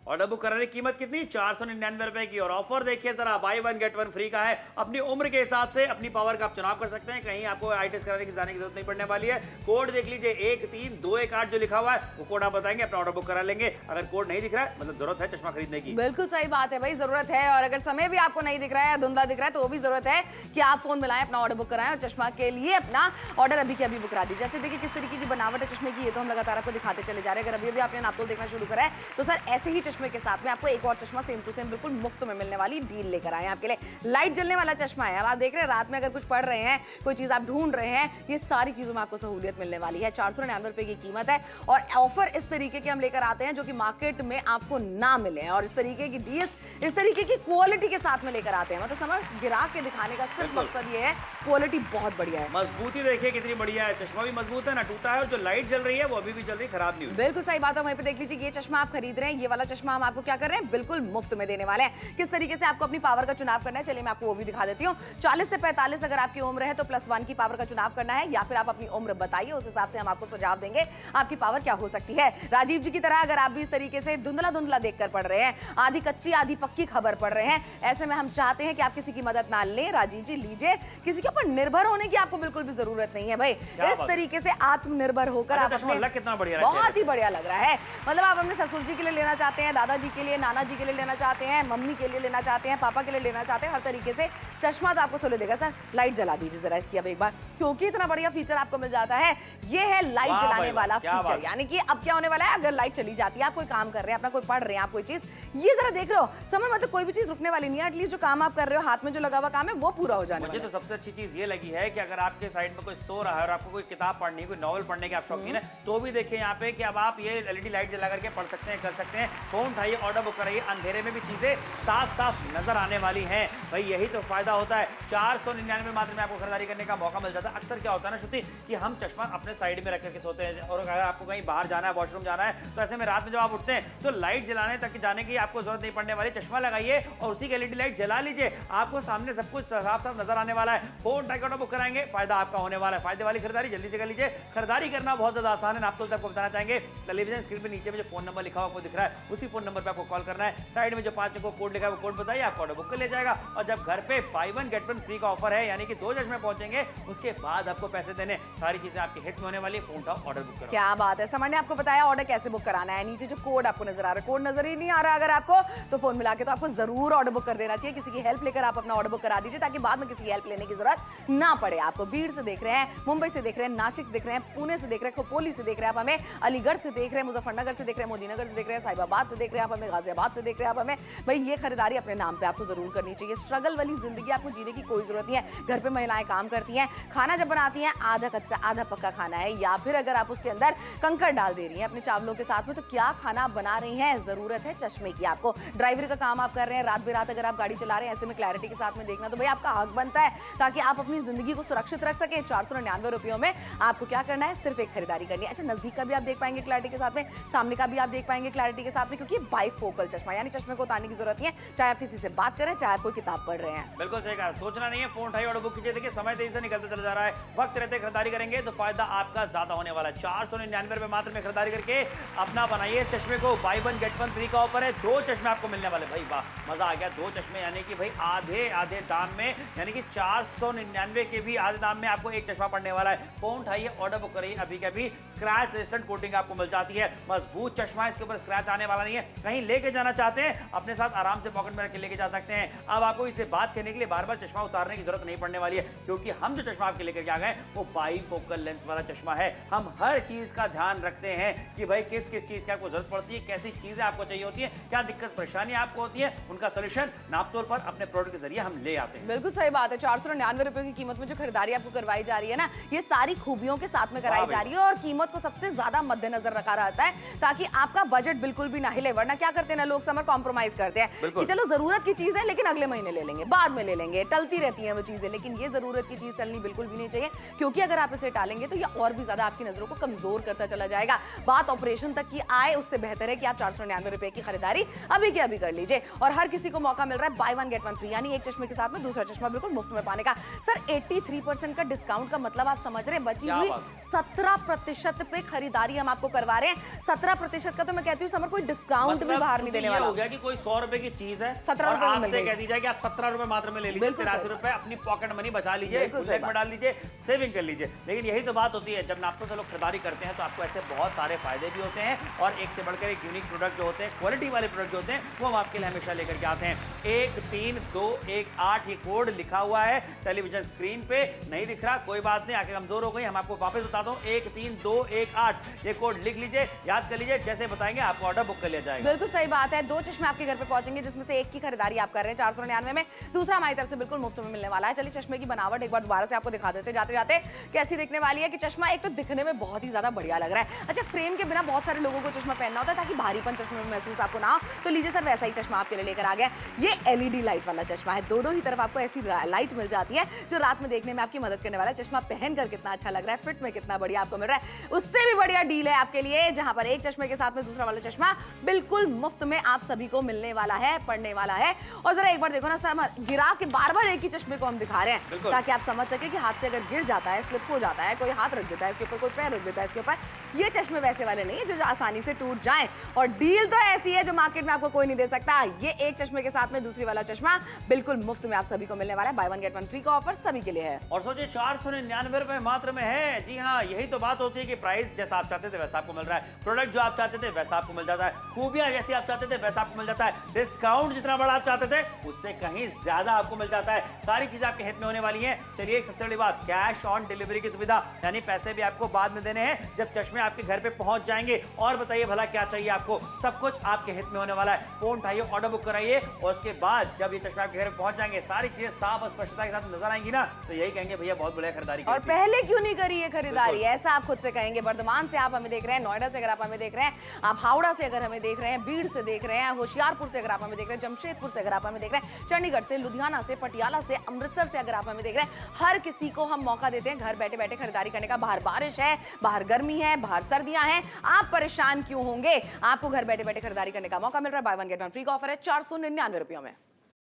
ऑर्डर बुक कराने की कीमत कितनी? 499 रुपए की। और ऑफर देखिए जरा, bye one get one free का है। अपनी उम्र के हिसाब से अपनी पावर का आप चुनाव कर सकते हैं, कहीं आपको आई टेस्ट कराने की जाने की जरूरत नहीं पड़ने वाली है। कोड देख लीजिए 13218 जो लिखा हुआ है, वो कोड आप बताएंगे, अपना ऑर्डर बुक करा लेंगे। अगर कोड नहीं दिख रहा है मतलब जरूरत है चश्मा खरीदने की। बिल्कुल सही बात है भाई, जरूरत है। और अगर समय भी आपको नहीं दिख रहा है, धुंधला दिख रहा है, तो वो भी जरूरत है कि आप फोन मिलाएं, अपना ऑर्डर बुक कराएं और चश्मा के लिए अपना ऑर्डर अभी के अभी बुक करा दीजिए। अच्छा देखिए किस तरीके की बनावट है चश्मे की, ये तो हम लगातार आपको दिखाते चले जा रहे हैं। अगर अभी आपने नापतोल देखना शुरू करा है तो सर ऐसे ही चश्मे के साथ में आपको एक और चश्मा सेम टू सेम बिल्कुल मुफ्त में मिलने वाली डील लेकर आए हैं आपके लिए। लाइट जलने वाला चश्मा है। अब आप देख रहे हैं रात में अगर कुछ पढ़ रहे हैं, कोई चीज आप ढूंढ रहे हैं, ये सारी चीजों में आपको सहूलियत मिलने वाली है। 499 रुपए की कीमत है और ऑफर इस तरीके के हम लेकर आते हैं जो कि मार्केट में आपको ना मिले, और इस तरीके की डील्स, इस तरीके की क्वालिटी के साथ में लेकर आते हैं। मतलब समझ गिरा के दिखाने का सिर्फ मकसद ये है, क्वालिटी बहुत बढ़िया है। मजबूती देखिए कितनी बढ़िया है, चश्मा भी मजबूत है ना टूटा है, और जो लाइट जल रही है वो अभी भी जल रही, खराब नहीं हुई। बिल्कुल सही बात है। वहीं पे देख लीजिए ये चश्मा आप खरीद रहे हैं, ये वाला चश्मा हम आपको क्या कर रहे हैं, बिल्कुल मुफ्त में देने वाले हैं। किस तरीके से आपको अपनी पावर का चुनाव करना है, चलिए मैं आपको वो भी दिखा देती हूँ। 40 से 45 अगर आपकी उम्र है तो +1 की पावर का चुनाव करना है, या फिर आप अपनी उम्र बताइए, उस हिसाब से हम आपको सुझाव देंगे आपकी पावर क्या हो सकती है। राजीव जी की तरह अगर आप भी इस तरीके से धुंधला धुंधला देखकर पढ़ रहे हैं, आधी कच्ची आधी पक्की खबर पढ़ रहे हैं, ऐसे में हम चाहते हैं कि आप किसी की मदद ना लें, राजीव जी लीजिए। किसी के ऊपर निर्भर होने की आपको बिल्कुल भी जरूरत नहीं है भाई। इस तरीके से आत्मनिर्भर होकर आप कितना बढ़िया, बहुत ही बढ़िया लग रहा है। मतलब आप अपने ससुर जी के लिए लेना चाहते हैं, दादाजी के लिए, नाना जी के लिए लेना चाहते हैं, मम्मी के लिए लेना चाहते हैं, पापा के लिए लेना चाहते हैं, हर तरीके से चश्मा तो आपको सोले देगा। सर लाइट जला दीजिए जरा इसकी अब एक बार, क्योंकि इतना बढ़िया फीचर आपको मिल जाता है। ये है लाइट जलाने वाला फीचर, यानी कि अब क्या होने वाला है, अगर लाइट चली जाती है, आप कोई काम कर रहे हैं, अपना कोई पढ़ रहे हैं, आप कोई चीज, ये जरा देख रहे हो, समझ मतलब कोई भी चीज रुकने वाली नहीं है। एटलीस्ट जो काम आप कर रहे हो, हाथ में जो लगा हुआ काम है वो पूरा हो जाने वाला है। मुझे तो सबसे अच्छी चीज ये लगी है कि अगर आपके साइड में कोई सो रहा है और आपको कोई किताब पढ़नी, कोई नॉवल पढ़ने के आप शौकीन है, तो भी देखिए यहाँ पे कि अब आप ये एलईडी लाइट जला करके पढ़ सकते हैं, कर सकते हैं। फोन उठाइए, ऑर्डर बुक कराइए। अंधेरे में भी चीजें साफ साफ नजर आने वाली हैं। भाई यही तो फायदा होता है। 499 मात्र में आपको खरीदारी करने का मौका मिल जाता है। अक्सर क्या होता है ना श्रुति कि हम चश्मा अपने साइड में रख करके सोते हैं, और अगर आपको कहीं बाहर जाना है, वॉशरूम जाना है, तो ऐसे में रात में जब आप उठते हैं तो लाइट जलाने तक जाने की आपको जरूरत नहीं पड़ने वाली। चश्मा लगाइए और उसी की एलईडी लाइट जला लीजिए, आपको सामने सब कुछ साफ साफ नजर आने वाला है। फोन उठाकर ऑर्डर बुक कराएंगे, फायदा आपका होने वाला है। फायदे वाली खरीदारी जल्दी से कर लीजिए। खरीदारी करना बहुत ज्यादा आसान है। आपको बताना चाहेंगे, टेलीविजन स्क्रीन पे नीचे में जो फोन नंबर लिखा हुआ आपको दिख रहा है, उसी फोन नंबर पे आपको कॉल करना है। साइड में जो 5 अंकों कोड लिखा है वो कोड बताइए, आपको ऑर्डर बुक कर लिया जाएगा। और जब घर पे bye one get one free का ऑफर है, यानी कि 2 चश्मे पहुंचेंगे, उसके बाद आपको पैसे देने। सारी चीजें आपके हिट में होने वाली है। फोन उठाओ, ऑर्डर बुक करो। क्या बात है, समर ने आपको बताया ऑर्डर कैसे बुक कराना है। नीचे जो कोड आपको नजर आ रहा है, कोड नजर ही नहीं आ रहा अगर आपको, तो फोन मिला के तो आपको जरूर ऑर्डर बुक कर देना चाहिए। किसी की हेल्प लेकर आप अपना ऑर्डर बुक करा दीजिए, ताकि बाद में किसी की हेल्प लेने की जरूरत ना पड़े आपको। भीड़ से देख रहे हैं, मुंबई से देख रहे हैं, नासिक से देख रहे हैं, पुणे से देख रहे हैं, खोपोली से देख रहे हैं आप हमें, अलीगढ़ से देख रहे हैं, मुजफ्फरनगर से देख रहे हैं, मोदीनगर से देख रहे हैं, साहिबाबाद से देख रहे हैं आप हमें, गाजियाबाद से देख रहे हैं आप हमें। भाई ये खरीदारी अपने नाम पे आपको जरूर करनी चाहिए। स्ट्रगल वाली जिंदगी आपको जीने की कोई जरूरत नहीं है। घर पे महिलाएं काम करती हैं, खाना जब बनाती हैं आधा कच्चा आधा पक्का खाना है, या फिर अगर आप उसके अंदर कंकड़ डाल दे रही हैं अपने चावलों के साथ में, तो क्या खाना बना रही हैं। जरूरत है चश्मे की आपको। ड्राइवरी का काम आप कर रहे हैं, रात बेरात अगर आप गाड़ी चला रहे हैं, ऐसे में क्लैरिटी के साथ में देखना तो भाई आपका हक बनता है, ताकि आप अपनी जिंदगी को सुरक्षित रख सके। 499 रुपयों में आपको क्या करना है, सिर्फ एक खरीदारी करनी है। अच्छा, नजदीक का भी आप देख पाएंगे क्लैरिटी के साथ में, सामने का भी आप देख पाएंगे क्लैरिटी के साथ में, क्योंकि बाइफोकल चश्मा, यानी चश्मे को उतारने की जरूरत नहीं है, चाहे आप किसी से बात करें, चाहे आप कोई किताब पढ़ रहे हैं। बिल्कुल सही कहा, सोचना नहीं है, फोन उठाइए, ऑर्डर बुक कीजिए। देखिए समय तेजी से निकलते चला जा रहा है, वक्त रहते खरीदारी करेंगे तो फायदा आपका ज्यादा होने वाला है। 499 रुपए मात्र में खरीदारी करके अपना बनाइए चश्मे को। Bye one get one free का ऑफर है, 2 चश्मे आपको मिलने वाले। भाई वाह, मजा आ गया। 2 चश्मे यानी कि भाई आधे दाम में, यानी कि 499 के भी आधे दाम में आपको एक चश्मा पड़ने वाला है। फोन उठाइए, ऑर्डर बुक करिए अभी के अभी। स्क्रैच रेजिस्टेंट कोटिंग आपको मिल जाती है, मजबूत चश्मा, इसके ऊपर स्क्रैच आने वाला नहीं है। कहीं लेके जाना चाहते हैं, अपने साथ आराम से पॉकेट में रख के लेके जा सकते हैं। अब आपको इससे बात करने के लिए बार बार चश्मा उतारने की जरूरत नहीं पड़ने वाली है, क्योंकि हम जो चश्मा आपके लेकर आ गए वो बाईफोकल लेंस वाला चश्मा है। हम हर चीज का ध्यान रखते हैं कि भाई किस किस चीज की आपको जरूरत पड़ती है, कैसी चीजें आपको चाहिए होती है, क्या दिक्कत परेशानी आपको होती है, उनका सोल्यूशन नापतोल पर अपने प्रोडक्ट के जरिए हम ले आते हैं। बिल्कुल सही बात है। 499 रुपए की कीमत में जो खरीदारी आपको करवाई जा रही है ना, ये सारी खूबियों के साथ में कराई जा रही है, और कीमत को सबसे ज्यादा मद्देनजर रखा रहता है, ताकि आपका बजट बिल्कुल भी ना हिले। वरना क्या करते हैं ना लोग, समर कॉम्प्रोमाइज करते हैं कि चलो जरूरत की चीज है लेकिन अगले महीने ले लेंगे, बाद में ले लेंगे, टलती रहती हैं वो चीजें। लेकिन ये जरूरत की चीज टलनी बिल्कुल भी नहीं चाहिए, क्योंकि अगर आप इसे टालेंगे तो ये और भी ज्यादा आपकी नजरों को कमजोर करता चला जाएगा। बात ऑपरेशन तक की आए, उससे बेहतर है कि आप 499 रुपए की खरीदारी अभी के अभी कर लीजिए। और हर किसी को मौका मिल रहा है bye one get one free, यानी एक चश्मे के साथ में दूसरा चश्मा बिल्कुल मुफ्त में पाने का। सर 83% का डिस्काउंट का मतलब आप समझ रहे हैं, बची हुई 17% पे खरीदारी हम आपको करवा रहे हैं। 17% का तो मैं कहती हूँ समर कोई डिस्काउंट भी बाहर नहीं देने वाला। हो गया कि कोई 100 रुपए की चीज है, 17 रुपए में मिल आपसे कह दी जाए कि आप 17 रुपए मात्र में ले लीजिए, 83 रुपए अपनी पॉकेट मनी बचा लीजिए, गुल्लक में डाल दीजिए, सेविंग कर लीजिए। लेकिन यही तो बात होती है, जब नापतोल से लोग खरीदारी करते हैं तो आपको ऐसे बहुत सारे फायदे भी होते हैं, और एक से बढ़कर एक यूनिक प्रोडक्ट जो होते हैं, क्वालिटी वाले प्रोडक्ट जो होते हैं, वो हम आपके लिए हमेशा लेकर के आते हैं। 13218 ये कोड लिखा हुआ है टेलीविजन स्क्रीन पे, नहीं दिख रहा कोई बात नहीं, आंखें कमजोर हो गई, हम आपको वापस बताता हूँ। 13218 ये कोड लिख लीजिए, याद कर लीजिए, जैसे बताएंगे आपको ऑर्डर बुक कर लिया जाएगा। बिल्कुल सही बात है। 2 चश्मे आपके घर पे पहुंचेंगे, जिसमें से एक की खरीदारी आप कर रहे हैं 499 में, दूसरा हमारी तरफ से बिल्कुल मुफ्त में मिलने वाला है। चलिए चश्मे की बनावट एक बार दोबारा से आपको दिखा देते जाते जाते कैसी दिखने वाली है। कि चश्मा एक तो दिखने में बहुत ही ज्यादा बढ़िया लग रहा है। अच्छा, फ्रेम के बिना बहुत सारे लोगों को चश्मा पहनना होता है ताकि भारीपन चश्मे में महसूस आपको ना हो, तो लीजिए सर वैसा ही चश्मा आपके लिए लेकर आ गया। ये एलईडी लाइट वाला चश्मा है, दोनों ही तरफ आपको ऐसी लाइट मिल जाती है जो रात में देखने में आपकी मदद करने वाला है। चश्मा पहनकर कितना अच्छा लग रहा है, फिट में कितना बढ़िया आपको मिल रहा है, उससे भी बढ़िया डील है आपके लिए, जहां पर एक चश्मे के साथ में दूसरा वाला चश्मा बिल्कुल मुफ्त में आप सभी को मिलने वाला है, पड़ने वाला है। और जरा एक बार देखो ना सर, गिरा के बार बार एक ही चश्मे को हम दिखा रहे हैं, ताकि आप समझ सके कि हाथ से अगर गिर जाता है, स्लिप हो जाता है, कोई हाथ रख देता है इसके ऊपर, कोई पैर रख देता है इसके ऊपर, ये चश्मे वैसे वाले नहीं है जो आसानी से टूट जाएं। और डील तो ऐसी है जो मार्केट में आपको कोई नहीं दे सकता। ये एक चश्मे के साथ में दूसरी वाला चश्मा बिल्कुल मुफ्त में आप सभी को मिलने वाला है। Bye one get one free का ऑफर सभी के लिए है। और सोचिए 499 रुपए मात्र में है। जी हाँ, यही तो बात होती है कि प्राइस जैसा आप चाहते थे वैसा आपको मिल रहा है, प्रोडक्ट जो आप चाहते थे वैसा आपको मिल जाता है, खूबियां जैसी आप चाहते थे वैसा आपको मिल जाता है, डिस्काउंट जितना बड़ा आप चाहते थे उससे कहीं ज्यादा आपको मिल जाता है। सारी चीजें आपके हित में होने वाली हैं। चलिए एक सबसे बड़ी बात, कैश ऑन डिलीवरी की सुविधा, यानी पैसे भी आपको बाद में देने हैं। जब चश्मे चश्मे आपके घर पे पहुंच जाएंगे। और बताइए भला क्या चाहिए आपको, सब कुछ आपके हित में होने वाला है। फोन उठाइए, ऑर्डर बुक कराइए और उसके बाद जब ये चश्मे आपके घर पे पहुंच जाएंगे, सारी चीजें साफ और स्पष्टता के साथ नजर आएंगी ना, तो यही कहेंगे भैया बहुत बढ़िया खरीदारी की और थी। पहले क्यों नहीं करी है खरीदारी, ऐसा आप खुद से कहेंगे। वर्धमान से आप हमें देख रहे हैं, नोएडा से अगर आप हमें देख रहे हैं, आप हावड़ा से अगर हमें देख रहे हैं, बीड़ से देख रहे हैं, होशियारपुर से अगर आप हमें देख रहे हैं, जमशेदपुर से अगर आप हमें देख रहे हैं, चंडीगढ़ से, लुधियाना से, पटियाला से, अमृतसर से अगर आप हमें देख रहे हैं, हर किसी को हम मौका देते हैं घर बैठे बैठे खरीदारी करने का। बाहर बारिश है, बाहर गर्मी है, बाहर सर्दियां हैं, आप परेशान क्यों होंगे? आपको घर बैठे बैठे खरीदारी करने का मौका मिल रहा है। Bye one get one free का ऑफर है 499 रुपयों में।